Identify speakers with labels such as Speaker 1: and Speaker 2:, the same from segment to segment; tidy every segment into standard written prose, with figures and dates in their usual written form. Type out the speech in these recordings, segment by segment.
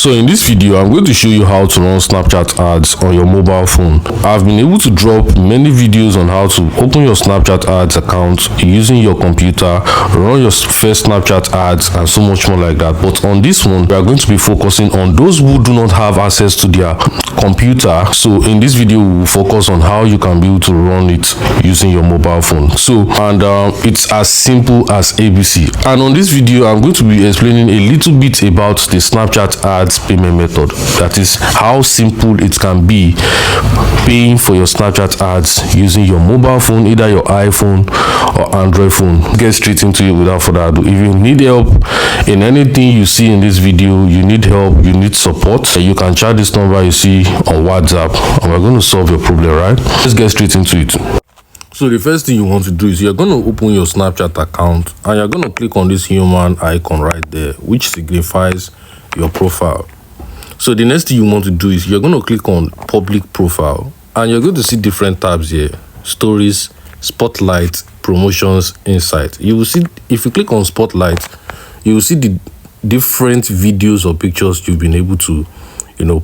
Speaker 1: So in this video, I'm going to show you how to run Snapchat ads on your mobile phone. I've been able to drop many videos on how to open your Snapchat ads account using your computer, run your first Snapchat ads, and so much more like that. But on this one, we are going to be focusing on those who do not have access to their computer. So in this video, we will focus on how you can be able to run it using your mobile phone. So, it's as simple as ABC. And on this video, I'm going to be explaining a little bit about the Snapchat ads payment method. That is how simple it can be paying for your Snapchat ads using your mobile phone, either your iPhone or Android phone. Get straight into it without further ado. If you need help in anything you see in this video, you need help, you need support, you can chat this number you see on WhatsApp and we're going to solve your problem, right? Let's get straight into it. So the first thing you want to do is you're going to open your Snapchat account and you're going to click on this human icon right there, which signifies your profile. So the next thing you want to do is you're going to click on public profile and you're going to see different tabs here: stories, spotlight, promotions, insight. You will see, if you click on spotlight, you will see the different videos or pictures you've been able to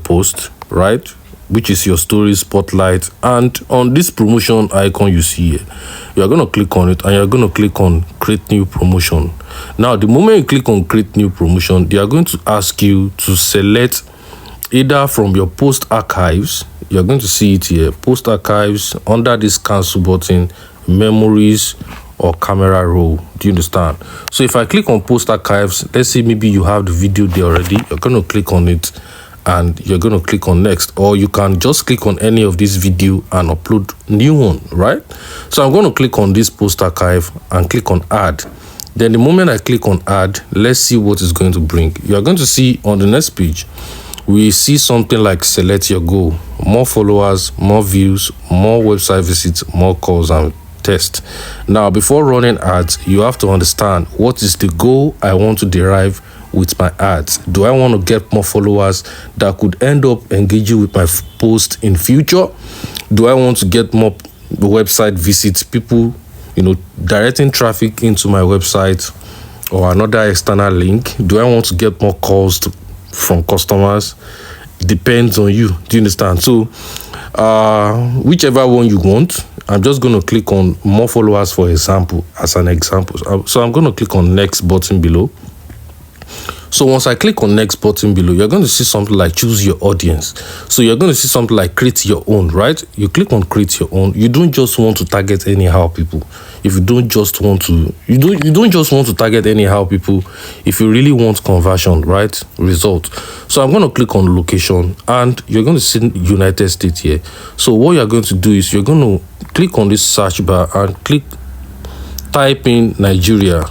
Speaker 1: post, right? Which is your story, spotlight. And on this promotion icon you see here, you are going to click on it and you're going to click on create new promotion. Now the moment you click on create new promotion, they are going to ask you to select either from your post archives. You're going to see it here, post archives, under this cancel button, memories, or camera roll. Do you understand? So if I click on post archives, let's say maybe you have the video there already, you're going to click on it and you're going to click on next, or you can just click on any of this video and upload new one, right? So I'm going to click on this post archive and click on add. Then the moment I click on add, let's see what it's going to bring. You're going to see on the next page, we see something like select your goal, more followers, more views, more website visits, more calls and test. Now before running ads, you have to understand what is the goal I want to derive with my ads. Do I want to get more followers that could end up engaging with my post in future? Do I want to get more website visits, people directing traffic into my website or another external link? Do I want to get more calls from customers? Depends on you. Do you understand? So whichever one you want, I'm just going to click on more followers for example, as an example. So I'm going to click on next button below. So once I click on next button below, you're going to see something like choose your audience. So you're going to see something like create your own, right? You click on create your own. You don't just want to target anyhow people. If you don't just want to, you don't just want to target anyhow people. If you really want conversion, right? Result. So I'm going to click on location and you're going to see United States here. So what you're going to do is you're going to click on this search bar and type in Nigeria.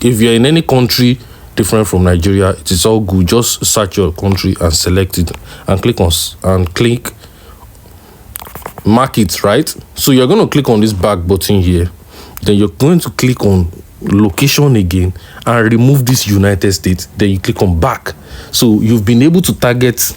Speaker 1: If you're in any country different from Nigeria, it is all good. Just search your country and select it and click mark it, right? So you're going to click on this back button here. Then you're going to click on location again and remove this United States. Then you click on back. So you've been able to target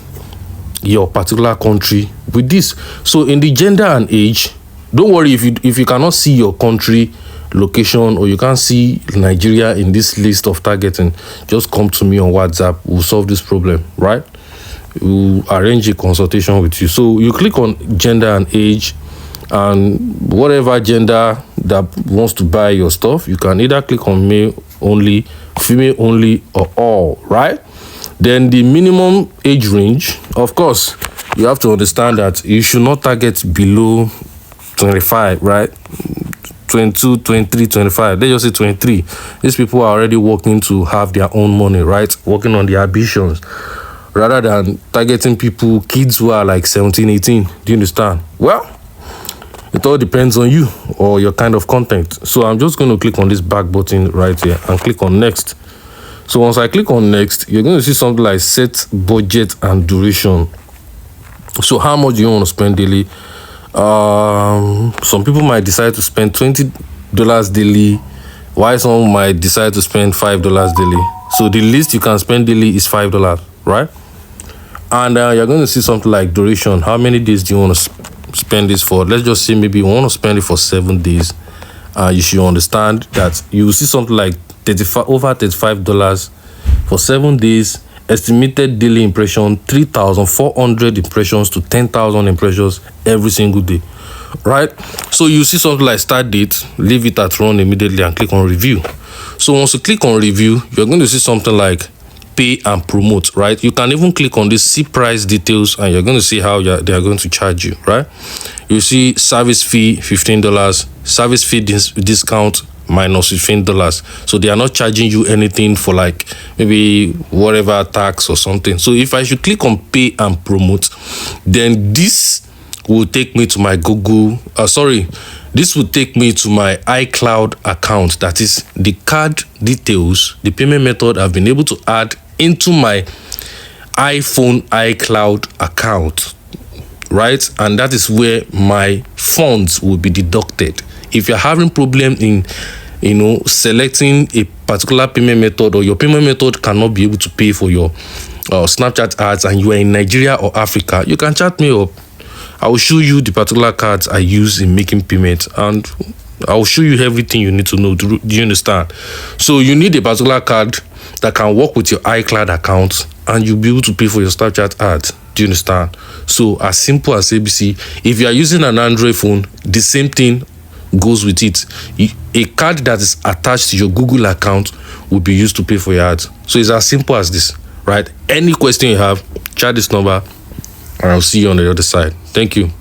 Speaker 1: your particular country with this. So in the gender and age, don't worry if you cannot see your country location or you can't see Nigeria in this list of targeting, just come to me on WhatsApp. We'll solve this problem, right? We'll arrange a consultation with you. So you click on gender and age, and whatever gender that wants to buy your stuff, you can either click on male only, female only, or all, right? Then the minimum age range, of course, you have to understand that you should not target below 25, right? 22, 23, 25. They just say 23. These people are already working to have their own money, right? Working on their ambitions rather than targeting kids who are like 17, 18. Do you understand? Well, it all depends on you or your kind of content. So I'm just going to click on this back button right here and click on next. So once I click on next, you're going to see something like set budget and duration. So how much do you want to spend daily? Some people might decide to spend $20 daily, while some might decide to spend $5 daily. So the least you can spend daily is $5, right? And you're going to see something like duration. How many days do you want to spend this for? Let's just say maybe you want to spend it for 7 days. You should understand that you will see something like over $35 for 7 days estimated daily impression 3,400 impressions to 10,000 impressions every single day, right? So you see something like start date, leave it at run immediately and click on review. So once you click on review, you're going to see something like pay and promote, right? You can even click on this, see price details, and you're going to see how they are going to charge you, right? You see service fee $15, service fee discount minus $15. So they are not charging you anything for like maybe whatever tax or something. So if I should click on pay and promote, then this will take me to my this will take me to my iCloud account. That is the card details, the payment method I've been able to add into my iPhone iCloud account, right? And that is where my funds will be deducted. If you're having problem in selecting a particular payment method, or your payment method cannot be able to pay for your Snapchat ads, and you are in Nigeria or Africa, you can chat me up. I will show you the particular cards I use in making payments, and I will show you everything you need to know. Do you understand? So you need a particular card that can work with your iCloud account, and you'll be able to pay for your Snapchat ads. Do you understand? So as simple as ABC. If you are using an Android phone, the same thing goes with it. A card that is attached to your Google account will be used to pay for your ads. So it's as simple as this, right? Any question you have, chat this number, and I'll see you on the other side. Thank you.